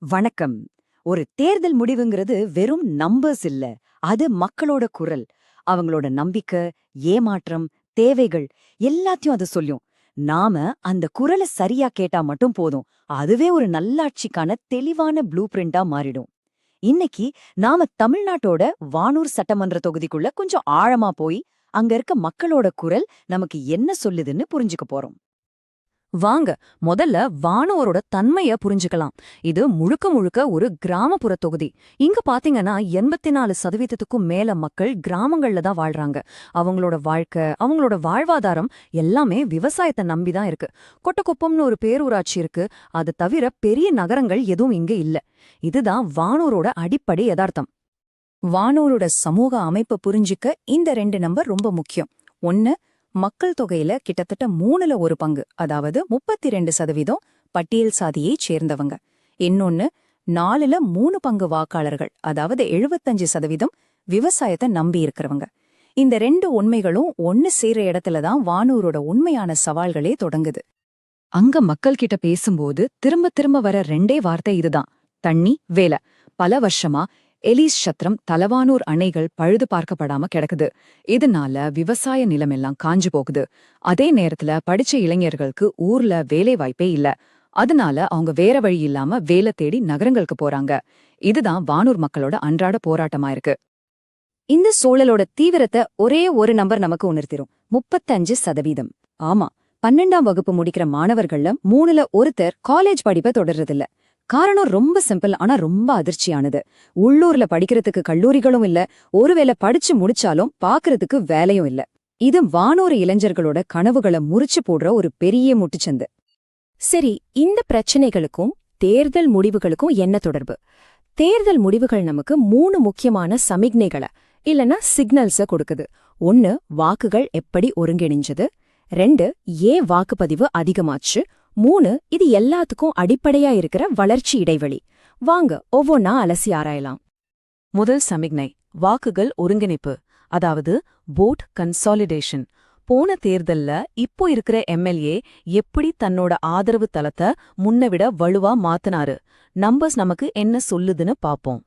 வணக்கம். ஒரு தேர்தல் முடிவுங்கிறது வெறும் நம்பர்ஸ் இல்ல. அது மக்களோட குரல். அவங்களோட நம்பிக்கை, ஏமாற்றம், தேவைகள் எல்லாத்தையும் அது சொல்லும். நாம அந்த குரல சரியா கேட்டா மட்டும் போதும். அதுவே ஒரு நல்லாட்சிக்கான தெளிவான ப்ளூ பிரிண்டா மாறிடும். இன்னைக்கு நாம தமிழ்நாட்டோட வானூர் சட்டமன்ற தொகுதிக்குள்ள கொஞ்சம் ஆழமா போய் அங்க இருக்க மக்களோட குரல் நமக்கு என்ன சொல்லுதுன்னு புரிஞ்சுக்க போறோம். வாங்க முதல்ல வானோரோட தன்மைய புரிஞ்சுக்கலாம். இது முழுக்க முழுக்க ஒரு கிராமப்புற தொகுதி. இங்க பாத்தீங்கன்னா 84% மேல மக்கள் கிராமங்கள்ல தான் வாழ்றாங்க. அவங்களோட வாழ்க்கை, அவங்களோட வாழ்வாதாரம் எல்லாமே விவசாயத்தை நம்பிதான் இருக்கு. கொட்டக்குப்பம்னு ஒரு பேரூராட்சி இருக்கு. அது தவிர பெரிய நகரங்கள் எதுவும் இங்க இல்ல. இதுதான் வானோரோட அடிப்படை யதார்த்தம். வானோரோட சமூக அமைப்பை புரிஞ்சிக்க இந்த 2 நம்பர் ரொம்ப முக்கியம். ஒன்னு, மக்கள் தொகையில கிட்டத்தட்ட 3ல ஒரு பங்கு, அதாவது 32% பட்டியல் சாதியைச் சேர்ந்தவங்க. இன்னொன்னு, 4ல 3 பங்கு வாக்காளர்கள், அதாவது 75% விவசாயத்தை நம்பி இருக்கிறவங்க. இந்த 2 உண்மைகளும் ஒன்னு சேர இடத்துல தான் வானூரோட உண்மையான சவால்களே தொடங்குது. அங்க மக்கள் கிட்ட பேசும்போது திரும்ப திரும்ப வர 2 வார்த்தை இதுதான்: தண்ணி, வேலை. பல வருஷமா எலீஸ் சத்திரம், தலவானூர் அணைகள் பழுது பார்க்கப்படாம கிடக்குது. இதனால விவசாய நிலம் எல்லாம் காஞ்சு போகுது. அதே நேரத்துல படிச்ச இளைஞர்களுக்கு ஊர்ல வேலை வாய்ப்பே இல்ல. அதனால அவங்க வேற வழி இல்லாம வேலை தேடி நகரங்களுக்கு போறாங்க. இதுதான் வானூர் மக்களோட அன்றாட போராட்டமா இருக்கு. இந்த சூழலோட தீவிரத்தை ஒரே ஒரு நம்பர் நமக்கு உணர்த்திரும்: 35%. ஆமா, 12ஆம் வகுப்பு முடிக்கிற மாணவர்கள்ல 3ல ஒருத்தர் காலேஜ் படிப்பை தொடர்றதில்ல. காரணம் ரொம்ப சிம்பிள், ஆனா ரொம்ப அதிர்ச்சியானது. உள்ளூர்ல படிக்கிறதுக்கு கல்லூரிகளும் இல்ல, ஒருவேளை படிச்சு முடிச்சாலும் பாக்குறதுக்கு வேலையும் இல்ல. இது வானூர் இளைஞர்களோட கனவுகளை முறிச்சு போடுற ஒரு பெரிய முட்டுச்சந்து. சரி, இந்த பிரச்சனைகளுக்கும் தேர்தல் முடிவுகளுக்கும் என்ன தொடர்பு? தேர்தல் முடிவுகள் நமக்கு 3 முக்கியமான சமிக்ஞைகளை இல்லனா சிக்னல்ஸ கொடுக்குது. 1, வாக்குகள் எப்படி ஒருங்கிணைஞ்சது. 2, ஏன் வாக்குப்பதிவு அதிகமாச்சு. 3, இது எல்லாத்துக்கும் அடிப்படையா இருக்கிற வளர்ச்சி இடைவெளி. வாங்க ஒவ்வொன்னா அலசி ஆராயலாம். முதல் சமிக்ஞை, வாக்குகள் ஒருங்கிணைப்பு, அதாவது vote consolidation. போன தேர்தல்ல இப்போ இருக்கிற எம்எல்ஏ எப்படி தன்னோட ஆதரவு தளத்தை முன்னவிட வலுவா மாத்தினாரு. நம்பர்ஸ் நமக்கு என்ன சொல்லுதுன்னு பாப்போம்.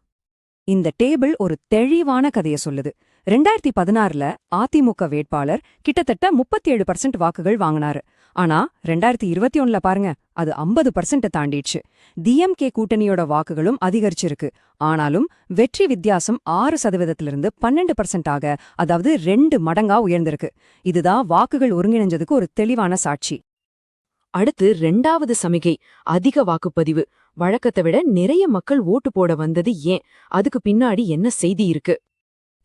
இந்த டேபிள் ஒரு தெளிவான கதைய சொல்லுது. 2016ல அதிமுக வேட்பாளர் கிட்டத்தட்ட 37% வாக்குகள் வாங்கினாரு. ஆனா 2021ல பாருங்க, அது 50% தாண்டிடுச்சு. டிஎம்கே கூட்டணியோட வாக்குகளும் அதிகரிச்சிருக்கு. ஆனாலும் வெற்றி வித்தியாசம் 6%லிருந்து 12% ஆக, அதாவது 2 மடங்கா உயர்ந்திருக்கு. இதுதான் வாக்குகள் ஒருங்கிணைஞ்சதுக்கு ஒரு தெளிவான சாட்சி. அடுத்து 2வது சமிகை, அதிக வாக்குப்பதிவு. வழக்கத்தை விட நிறைய மக்கள் ஓட்டு போட வந்தது ஏன்? அதுக்கு பின்னாடி என்ன செய்தி இருக்கு?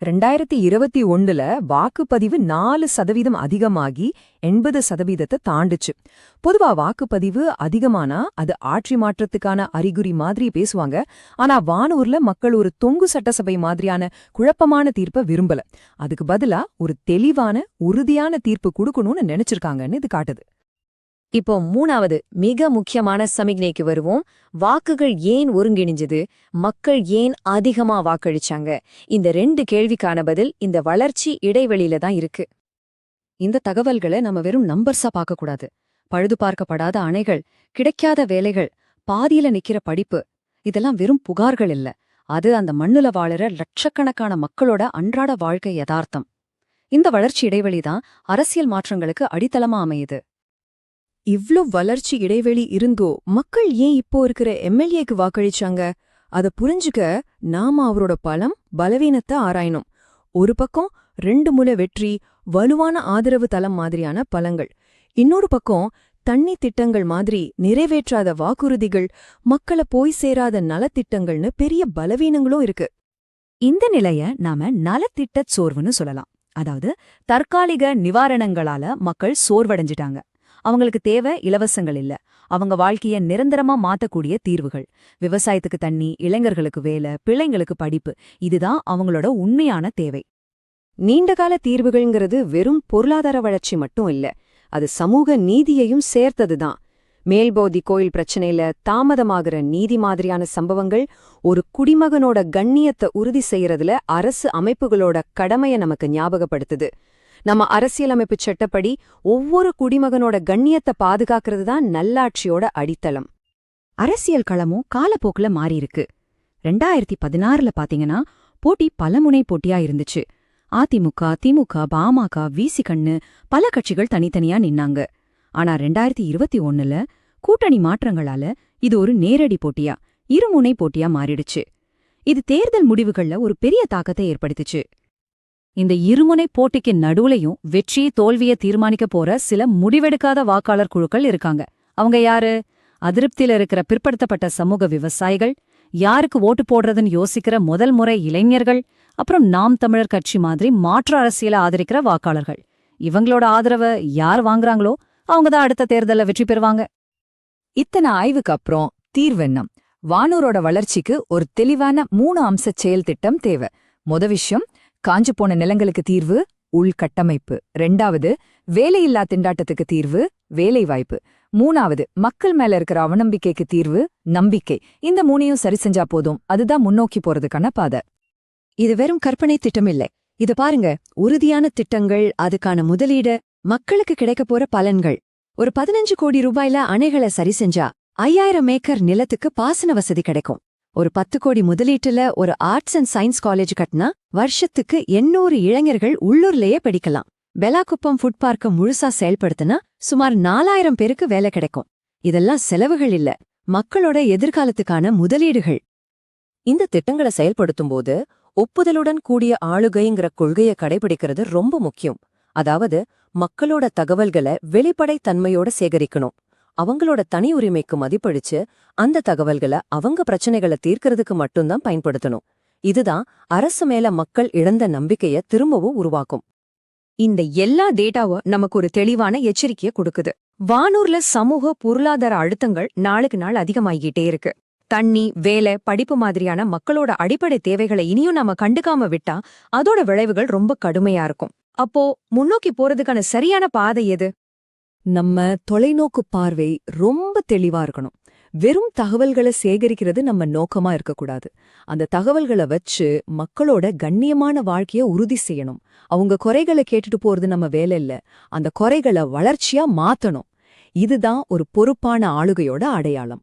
2021ல வாக்குப்பதிவு 4% அதிகமாகி 80% தாண்டுச்சு. பொதுவா வாக்குப்பதிவு அதிகமானா அது ஆட்சி மாற்றத்துக்கான அறிகுறி மாதிரி பேசுவாங்க. ஆனா வானூர்ல மக்கள் ஒரு தொங்கு சட்டசபை மாதிரியான குழப்பமான தீர்ப்பை விரும்பல. அதுக்கு பதிலா ஒரு தெளிவான, உறுதியான தீர்ப்பு கொடுக்கணும்னு நினைச்சிருக்காங்கன்னு இது காட்டுது. இப்போ 3வது மிக முக்கியமான சமிக்ஞைக்கு வருவோம். வாக்குகள் ஏன் ஒருங்கிணைஞ்சது, மக்கள் ஏன் அதிகமா வாக்களிச்சாங்க. இந்த 2 கேள்விக்கான பதில் இந்த வளர்ச்சி இடைவெளியில தான் இருக்கு. இந்த தகவல்களை நம்ம வெறும் நம்பர்ஸா பார்க்கக்கூடாது. பழுது பார்க்கப்படாத அணைகள், கிடைக்காத வேலைகள், பாதியில நிக்கிற படிப்பு, இதெல்லாம் வெறும் புகார்கள் இல்ல. அது அந்த மண்ணுல வாழற லட்சக்கணக்கான மக்களோட அன்றாட வாழ்க்கை யதார்த்தம். இந்த வளர்ச்சி இடைவெளிதான் அரசியல் மாற்றங்களுக்கு அடித்தளமா அமையுது. இவ்ளோ வளர்ச்சி இடைவெளி இருந்தோ மக்கள் ஏன் இப்போ இருக்கிற எம்எல்ஏக்கு வாக்களிச்சாங்க? அத புரிஞ்சுக்க நாம அவரோட பலம், பலவீனத்தை ஆராயணும். ஒரு பக்கம் 2 முறை வெற்றி, வலுவான ஆதரவு தளம் மாதிரியான பலங்கள். இன்னொரு பக்கம் தண்ணி திட்டங்கள் மாதிரி நிறைவேற்றாத வாக்குறுதிகள், மக்களை போய் சேராத நலத்திட்டங்கள்னு பெரிய பலவீனங்களும் இருக்கு. இந்த நிலைய நாம நலத்திட்டச் சோர்வுன்னு சொல்லலாம். அதாவது தற்காலிக நிவாரணங்களால மக்கள் சோர்வடைஞ்சிட்டாங்க. அவங்களுக்கு தேவை இலவசங்கள் இல்ல, அவங்க வாழ்க்கைய நிரந்தரமா மாத்தக்கூடிய தீர்வுகள். விவசாயத்துக்கு தண்ணி, இளைஞர்களுக்கு வேலை, பிள்ளைங்களுக்கு படிப்பு, இதுதான் அவங்களோட உண்மையான தேவை. நீண்டகால தீர்வுகள்ங்கிறது வெறும் பொருளாதார வளர்ச்சி மட்டும் இல்ல, அது சமூக நீதியையும் சேர்த்ததுதான். மேல்போதி கோயில் பிரச்சனையில தாமதமாகிற நீதி மாதிரியான சம்பவங்கள் ஒரு குடிமகனோட கண்ணியத்தை உறுதி செய்யறதுல அரசு அமைப்புகளோட கடமையை நமக்கு ஞாபகப்படுத்துது. நம்ம அரசியலமைப்பு சட்டப்படி ஒவ்வொரு குடிமகனோட கண்ணியத்தை பாதுகாக்கிறது தான் நல்லாட்சியோட அடித்தளம். அரசியல் களமும் காலப்போக்குல மாறியிருக்கு. 2016ல பாத்தீங்கன்னா போட்டி பலமுனை போட்டியா இருந்துச்சு. அதிமுக, திமுக, பாமக, விசிகன்னு பல கட்சிகள் தனித்தனியா நின்னாங்க. ஆனா 2021ல கூட்டணி மாற்றங்களால இது ஒரு நேரடி போட்டியா, இருமுனை போட்டியா மாறிடுச்சு. இது தேர்தல் முடிவுகள்ல ஒரு பெரிய தாக்கத்தை ஏற்படுத்துச்சு. இந்த இருமுனை போட்டிக்கு நடுவுலையும் வெற்றி தோல்விய தீர்மானிக்க போற சில முடிவெடுக்காத வாக்காளர் குழுக்கள் இருக்காங்க. அவங்க யாரு? அதிருப்தியில இருக்கிற பிற்படுத்தப்பட்ட சமூக விவசாயிகள், யாருக்கு ஓட்டு போடுறதுன்னு யோசிக்கிற முதல் முறை இளைஞர்கள், அப்புறம் நாம் தமிழர் கட்சி மாதிரி மாற்று அரசியலை ஆதரிக்கிற வாக்காளர்கள். இவங்களோட ஆதரவை யார் வாங்குறாங்களோ அவங்கதான் அடுத்த தேர்தல்ல வெற்றி பெறுவாங்க. இத்தனை ஆய்வுக்கு அப்புறம் தீர்வெண்ணம். வானூரோட வளர்ச்சிக்கு ஒரு தெளிவான 3 அம்ச செயல் திட்டம் தேவை. விஷயம், காஞ்சு போன நிலங்களுக்கு தீர்வு, உள்கட்டமைப்பு. 2வது, வேலையில்லா திண்டாட்டத்துக்கு தீர்வு, வேலைவாய்ப்பு. 3வது, மக்கள் மேல இருக்கிற அவநம்பிக்கைக்கு தீர்வு, நம்பிக்கை. இந்த 3ஐயும் சரி செஞ்சா போதும், அதுதான் முன்னோக்கி போறதுக்கான பாதை. இது வெறும் கற்பனை திட்டம் இல்லை. இது பாருங்க, உறுதியான திட்டங்கள், அதுக்கான முதலீடு, மக்களுக்கு கிடைக்க போற பலன்கள். ஒரு 15 கோடி ரூபாயில அணைகளை சரி செஞ்சா 5000 ஏக்கர் நிலத்துக்கு பாசன வசதி கிடைக்கும். ஒரு 10 கோடி முதலீட்டுல ஒரு ஆர்ட்ஸ் அண்ட் சயின்ஸ் காலேஜ் கட்டினா வருஷத்துக்கு 800 இளைஞர்கள் உள்ளூர்லயே படிக்கலாம். பெலாக்குப்பம் ஃபுட் பார்க்க முழுசா செயல்படுத்தினா சுமார் 4000 பேருக்கு வேலை கிடைக்கும். இதெல்லாம் செலவுகள் இல்ல, மக்களோட எதிர்காலத்துக்கான முதலீடுகள். இந்த திட்டங்களை செயல்படுத்தும் போது ஒப்புதலுடன் கூடிய ஆளுகைங்கிற கொள்கையை கடைபிடிக்கிறது ரொம்ப முக்கியம். அதாவது மக்களோட தகவல்களை வெளிப்படை தன்மையோட சேகரிக்கணும். அவங்களோட தனி உரிமைக்கு மதிப்பளிச்சு அந்த தகவல்களை அவங்க பிரச்சனைகளை தீர்க்கறதுக்கு மட்டும்தான் பயன்படுத்தணும். இதுதான் அரசு மேல மக்கள் இழந்த நம்பிக்கைய திரும்பவும் உருவாக்கும். இந்த எல்லா டேட்டாவும் நமக்கு ஒரு தெளிவான எச்சரிக்கையை கொடுக்குது. வானூர்ல சமூக பொருளாதார அழுத்தங்கள் நாளுக்கு நாள் அதிகமாகிட்டே இருக்கு. தண்ணி, வேலை, படிப்பு மாதிரியான மக்களோட அடிப்படை தேவைகளை இனியும் நாம கண்டுக்காம விட்டா அதோட விளைவுகள் ரொம்ப கடுமையா இருக்கும். அப்போ முன்னோக்கி போறதுக்கான சரியான பாதை எது? நம்ம தொலைநோக்கு பார்வை ரொம்ப தெளிவா இருக்கணும். வெறும் தகவல்களை சேகரிக்கிறது நம்ம நோக்கமா இருக்கக்கூடாது. அந்த தகவல்களை வச்சு மக்களோட கண்ணியமான வாழ்க்கைய உறுதி செய்யணும். அவங்க குறைகளை கேட்டுட்டு போறது நம்ம வேலை இல்ல, அந்த குறைகளை வளர்ச்சியா மாத்தணும். இதுதான் ஒரு பொறுப்பான ஆளுகையோட அடையாளம்.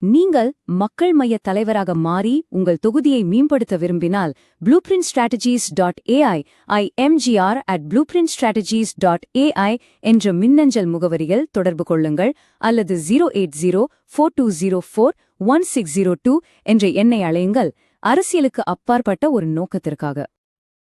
நீங்கள் மக்கள் மைய தலைவராக மாறி உங்கள் தொகுதியை மேம்படுத்த விரும்பினால் blueprintstrategies.ai imgr@blueprintstrategies.ai என்ற மின்னஞ்சல் முகவரியில் தொடர்பு கொள்ளுங்கள், அல்லது 08042041602 என்ற எண்ணை அழையுங்கள். அரசியலுக்கு அப்பாற்பட்ட ஒரு நோக்கத்திற்காக.